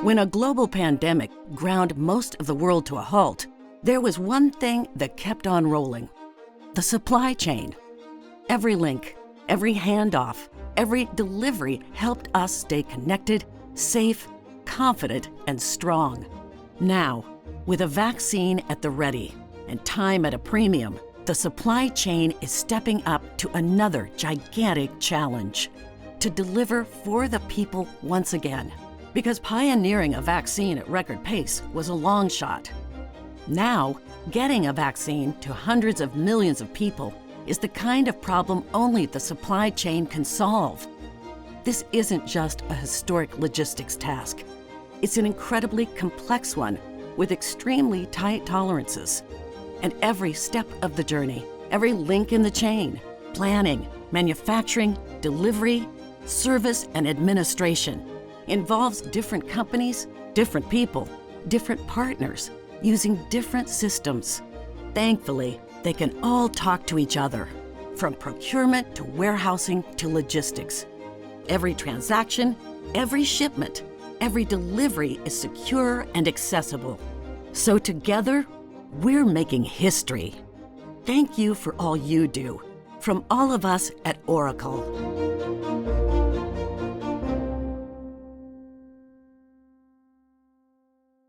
When a global pandemic ground most of the world to a halt, there was one thing that kept on rolling: the supply chain. Every link, every handoff, every delivery helped us stay connected, safe, confident, and strong. Now, with a vaccine at the ready and time at a premium, the supply chain is stepping up to another gigantic challenge: to deliver for the people once again. Because pioneering a vaccine at record pace was a long shot. Now, getting a vaccine to hundreds of millions of people is the kind of problem only the supply chain can solve. This isn't just a historic logistics task. It's an incredibly complex one with extremely tight tolerances. And every step of the journey, every link in the chain, planning, manufacturing, delivery, service, and administration involves different companies, different people, different partners, using different systems. Thankfully, they can all talk to each other, from procurement to warehousing to logistics. Every transaction, every shipment, every delivery is secure and accessible. So together, we're making history. Thank you for all you do, from all of us at Oracle.